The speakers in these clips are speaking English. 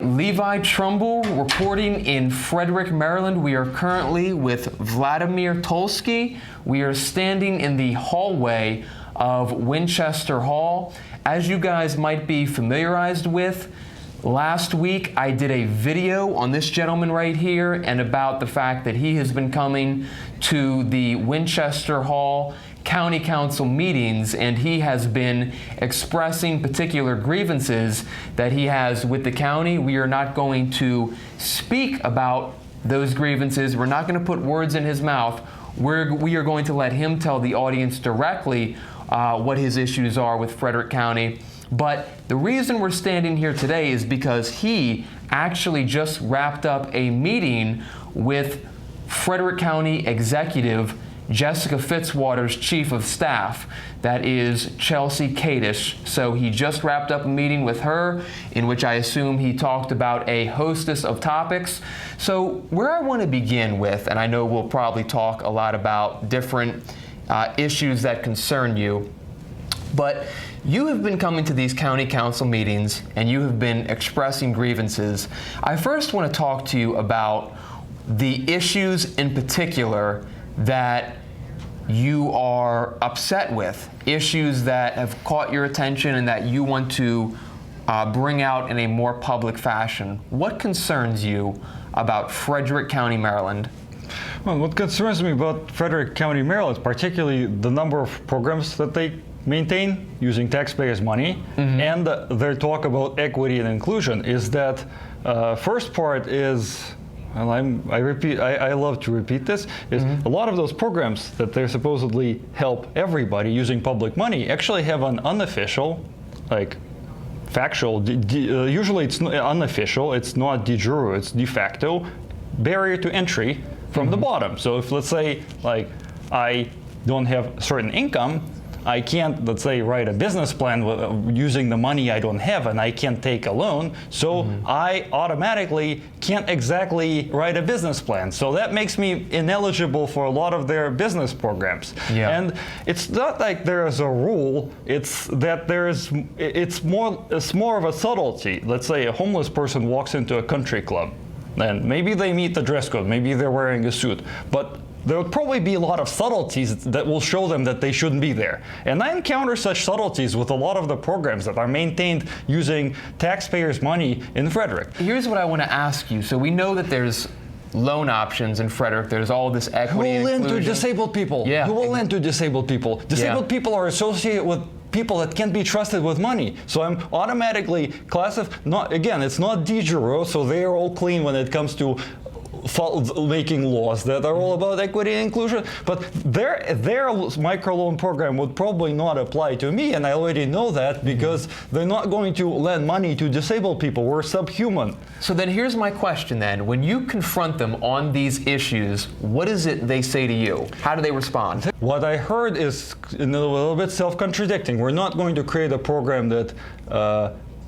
Levi Trumbull reporting in Frederick, Maryland. We are currently with Vladimir Tolskiy. We are standing in the hallway of Winchester Hall. As you guys might be familiarized with, last week I did a video on this gentleman right here and about the fact that he has been coming to the Winchester Hall County Council meetings, and he has been expressing particular grievances that he has with the county. We are not going to speak about those grievances. We're not going to put words in his mouth. We are going to let him tell the audience directly what his issues are with Frederick County. But the reason we're standing here today is because he actually just wrapped up a meeting with Frederick County Executive Jessica Fitzwater's Chief of Staff, that is Chelsea Kadish. So he just wrapped up a meeting with her in which I assume he talked about a hostess of topics. So where I want to begin with, and I know we'll probably talk a lot about different issues that concern you, but you have been coming to these county council meetings and you have been expressing grievances. I first want to talk to you about the issues in particular that you are upset with, issues that have caught your attention and that you want to bring out in a more public fashion. What concerns you about Frederick County, Maryland? Well, what concerns me about Frederick County, Maryland, particularly the number of programs that they maintain using taxpayers' money, and their talk about equity and inclusion, is that first part is, and I love to repeat this, is a lot of those programs that they supposedly help everybody using public money actually have an unofficial, like factual, usually it's unofficial, it's not de jure, it's de facto, barrier to entry from the bottom. So if, let's say, like, I don't have certain income, I can't, let's say, write a business plan using the money I don't have, and I can't take a loan, so I automatically can't exactly write a business plan. So that makes me ineligible for a lot of their business programs. Yeah. And it's not like there is a rule, it's that it's more of a subtlety. Let's say a homeless person walks into a country club, and maybe they meet the dress code, maybe they're wearing a suit, but there would probably be a lot of subtleties that will show them that they shouldn't be there. And I encounter such subtleties with a lot of the programs that are maintained using taxpayers' money in Frederick. Here's what I want to ask you. So we know that there's loan options in Frederick. There's all this equity and inclusion. Who will lend to disabled people? Yeah. Who will lend to disabled people? Disabled people are associated with people that can't be trusted with money. So I'm automatically classified, again, it's not de jure, so they're all clean when it comes to making laws that are all about equity and inclusion, but their microloan program would probably not apply to me, and I already know that because they're not going to lend money to disabled people. We're subhuman. So then here's my question then. When you confront them on these issues, what is it they say to you? How do they respond? What I heard is a little bit self-contradicting. We're not going to create a program that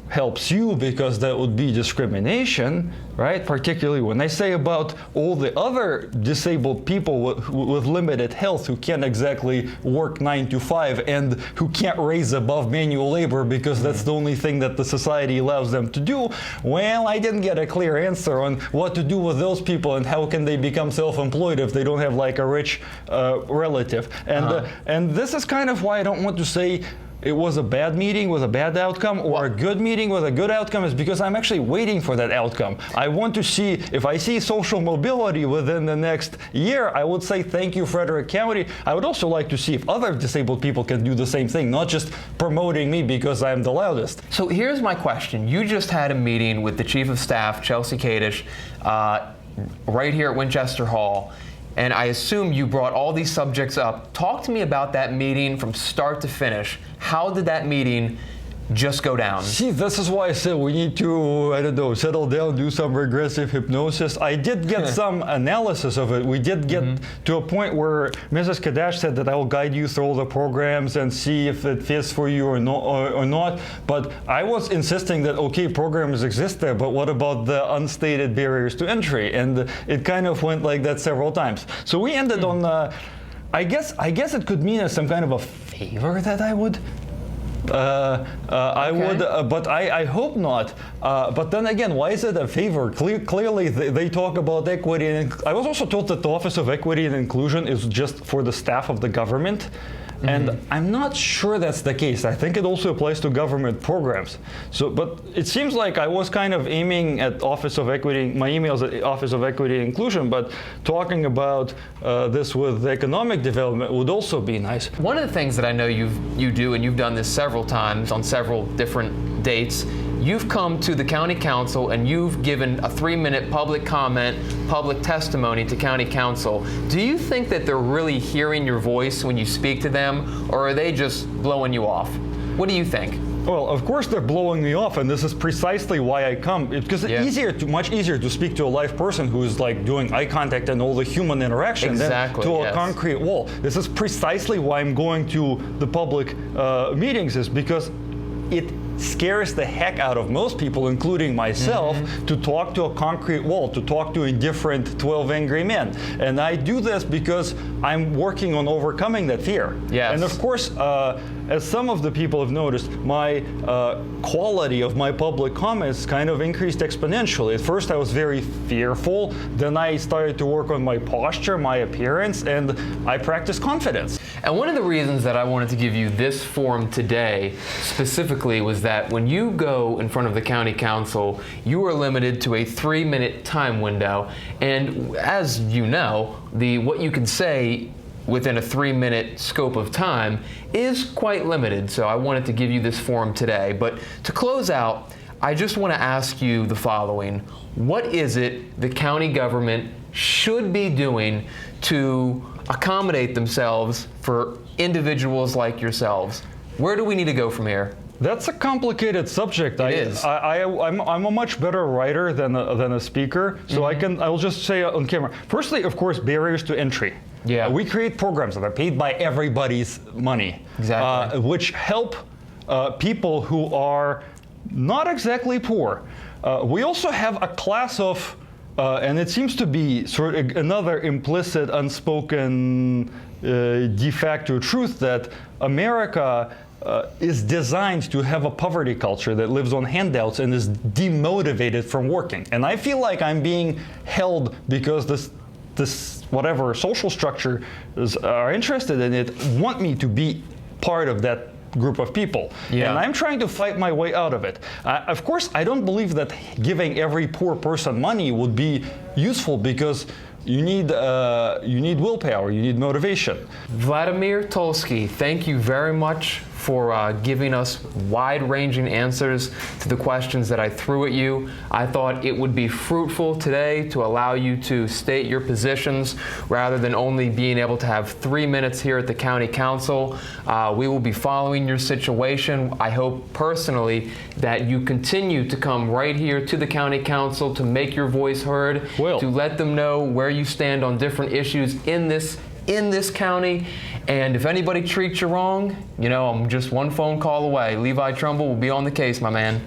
helps you because that would be discrimination, right? Particularly when I say about all the other disabled people with limited health who can't exactly work 9 to 5 and who can't raise above manual labor because that's the only thing that the society allows them to do. Well, I didn't get a clear answer on what to do with those people and how can they become self-employed if they don't have like a rich relative. And this is kind of why I don't want to say it was a bad meeting with a bad outcome or a good meeting with a good outcome, is because I'm actually waiting for that outcome. I want to see, if I see social mobility within the next year, I would say thank you, Frederick County. I would also like to see if other disabled people can do the same thing, not just promoting me because I'm the loudest. So here's my question. You just had a meeting with the Chief of Staff, Chelsea Kadish, right here at Winchester Hall. And I assume you brought all these subjects up. Talk to me about that meeting from start to finish. How did that meeting just go down? See, this is why I said we need to, I don't know, settle down, do some regressive hypnosis. I did get some analysis of it. We did get to a point where Mrs. Kadash said that I will guide you through all the programs and see if it fits for you or not. But I was insisting that, okay, programs exist there, but what about the unstated barriers to entry? And it kind of went like that several times. So we ended on, I guess it could mean as some kind of a favor that I would I would, but I hope not. But then again, why is it a favor? Clearly, they talk about equity. And I was also told that the Office of Equity and Inclusion is just for the staff of the government. And I'm not sure that's the case. I think it also applies to government programs. So, but it seems like I was kind of aiming at Office of Equity, my emails at Office of Equity and Inclusion, but talking about this with economic development would also be nice. One of the things that I know you do, and you've done this several times on several different dates, you've come to the county council and you've given a 3-minute public comment, public testimony to county council. Do you think that they're really hearing your voice when you speak to them, or are they just blowing you off? What do you think? Well, of course they're blowing me off, and this is precisely why I come. Because it's much easier to speak to a live person who is like doing eye contact and all the human interaction than to a concrete wall. This is precisely why I'm going to the public meetings, is because it scares the heck out of most people, including myself, to talk to a concrete wall, to talk to indifferent 12 angry men. And I do this because I'm working on overcoming that fear. Yes. And of course, as some of the people have noticed, my quality of my public comments kind of increased exponentially. At first I was very fearful, then I started to work on my posture, my appearance, and I practiced confidence. And one of the reasons that I wanted to give you this forum today specifically was that when you go in front of the county council, you are limited to a 3-minute time window. And as you know, what you can say within a 3-minute scope of time is quite limited. So I wanted to give you this forum today. But to close out, I just want to ask you the following. What is it the county government should be doing to accommodate themselves for individuals like yourselves? Where do we need to go from here? That's a complicated subject. It is. I'm a much better writer than a speaker, so I'll just say on camera. Firstly, of course, barriers to entry. Yeah. We create programs that are paid by everybody's money, Exactly. which help people who are not exactly poor. We also have a class of, and it seems to be sort of another implicit, unspoken de facto truth, that America is designed to have a poverty culture that lives on handouts and is demotivated from working. And I feel like I'm being held because this whatever social structure are interested in it want me to be part of that group of people. Yeah. And I'm trying to fight my way out of it. Of course, I don't believe that giving every poor person money would be useful, because you need willpower, you need motivation. Vladimir Tolskiy, thank you very much for giving us wide-ranging answers to the questions that I threw at you. I thought it would be fruitful today to allow you to state your positions rather than only being able to have 3 minutes here at the county council. We will be following your situation. I hope personally that you continue to come right here to the county council to make your voice heard, to let them know where you stand on different issues in this county. And if anybody treats you wrong, I'm just one phone call away. Levi Trumbull will be on the case, my man.